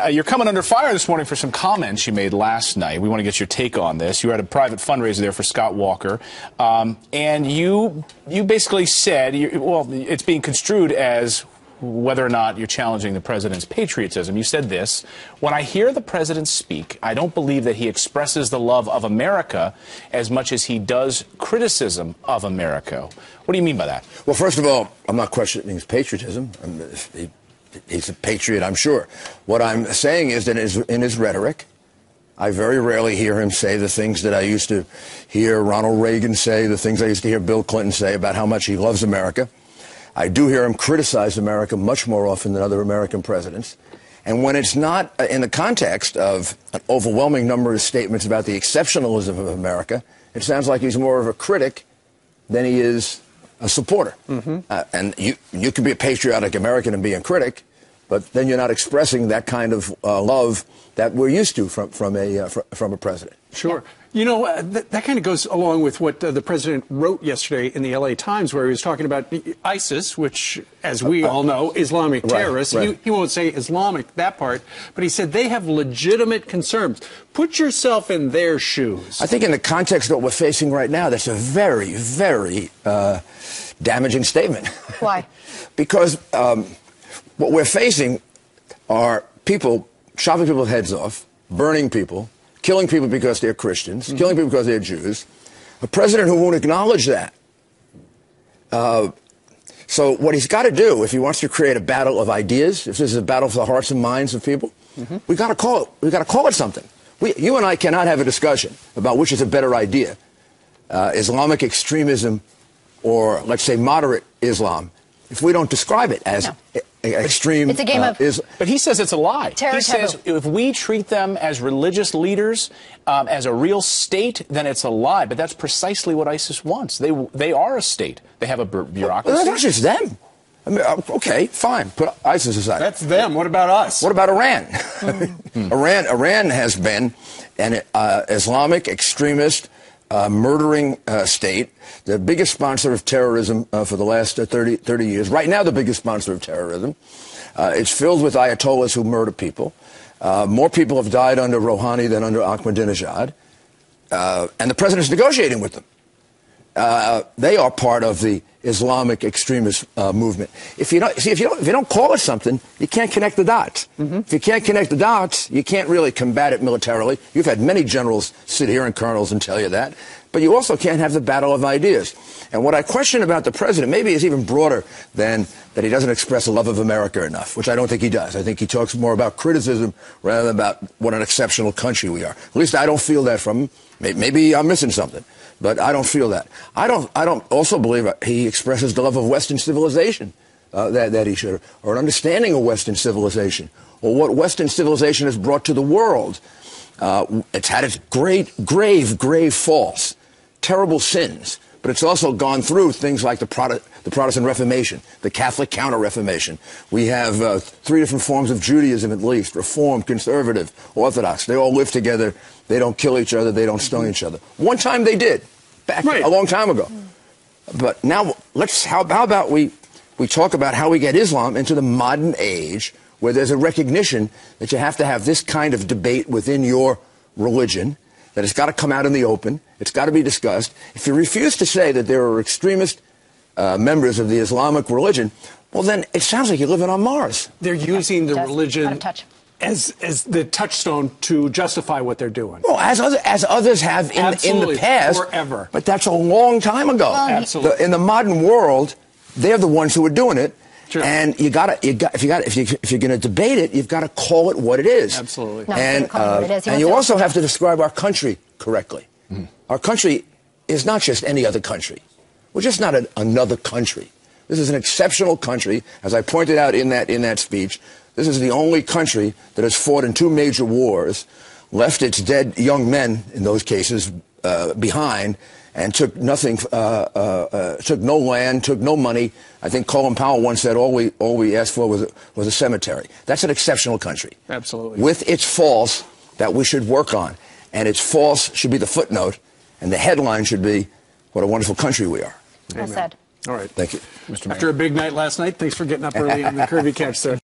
You're coming under fire this morning for some comments you made last night. We want to get your take on this. You were at a private fundraiser there for Scott Walker, and you basically said, well, it's being construed as whether or not you're challenging the president's patriotism. You said this: when I hear the president speak, I don't believe that he expresses the love of America as much as he does criticism of America. What do you mean by that? Well, first of all, I'm not questioning his patriotism. He's a patriot, I'm sure. What I'm saying is that in his rhetoric, I very rarely hear him say the things that I used to hear Ronald Reagan say, the things I used to hear Bill Clinton say about how much he loves America. I do hear him criticize America much more often than other American presidents. And when it's not in the context of an overwhelming number of statements about the exceptionalism of America, it sounds like he's more of a critic than he is a supporter. And you can be a patriotic American and be a critic, but then you're not expressing that kind of love that we're used to from a president. Sure. You know, that kind of goes along with what the president wrote yesterday in the LA Times, where he was talking about ISIS, which, as we all know, Islamic terrorists. Right. He won't say Islamic, that part, but he said they have legitimate concerns. Put yourself in their shoes. I think in the context of what we're facing right now, that's a very, very damaging statement. Why? Because what we're facing are people chopping people's heads off, burning people, killing people because they're Christians, killing people because they're Jews, a president who won't acknowledge that. So what he's got to do, if he wants to create a battle of ideas, if this is a battle for the hearts and minds of people, we got to call it. We got to call it something. You and I cannot have a discussion about which is a better idea, Islamic extremism or, let's say, moderate Islam, if we don't describe it as extreme. It's a game of. But he says it's a lie. Terror he says taboo. if we treat them as religious leaders, as a real state, then it's a lie. But that's precisely what ISIS wants. They are a state. They have a bureaucracy. Well, that's just them. I mean, okay, fine. Put ISIS aside. That's them. What about us? What about Iran? Iran has been an Islamic extremist murdering state, the biggest sponsor of terrorism for the last 30 years. Right now, the biggest sponsor of terrorism. It's filled with ayatollahs who murder people. More people have died under Rouhani than under Ahmadinejad. And the president's negotiating with them. They are part of the Islamic extremist movement. If you don't call it something, you can't connect the dots. If you can't connect the dots, you can't really combat it militarily. You've had many generals sit here and colonels and tell you that. But you also can't have the battle of ideas. And what I question about the president maybe is even broader than that he doesn't express a love of America enough, which I don't think he does. I think he talks more about criticism rather than about what an exceptional country we are. At least I don't feel that from him. Maybe I'm missing something, but I don't feel that. I don't also believe he expresses the love of Western civilization that he should, or an understanding of Western civilization, or what Western civilization has brought to the world. It's had its grave faults, terrible sins, but it's also gone through things like the Protestant Reformation, the Catholic Counter-Reformation. We have 3 different forms of Judaism, at least: Reform, Conservative, Orthodox. They all live together. They don't kill each other. They don't stone each other. One time they did, back a long time ago. But now, how about we talk about how we get Islam into the modern age, where there's a recognition that you have to have this kind of debate within your religion, that it's got to come out in the open, it's got to be discussed. If you refuse to say that there are extremist members of the Islamic religion, well, then it sounds like you're living on Mars. They're using the religion Out of touch. as the touchstone to justify what they're doing. Well, as others have in the past. Forever. But that's a long time ago. Well, absolutely. In the modern world, they're the ones who are doing it. Sure. And if you're going to debate it, you've got to call it what it is. Absolutely. No, And, call it what it is. and you also have to describe our country correctly. Our country is not just any other country. We're just not another country. This is an exceptional country, as I pointed out in that speech. This is the only country that has fought in 2 major wars, left its dead young men, in those cases, behind, and took nothing, took no land, took no money. I think Colin Powell once said all we asked for was a cemetery. That's an exceptional country. Absolutely. With its faults that we should work on. And its faults should be the footnote, and the headline should be what a wonderful country we are. Well said. All right. Thank you. After a big night last night, thanks for getting up early on the Kirby Catch, sir.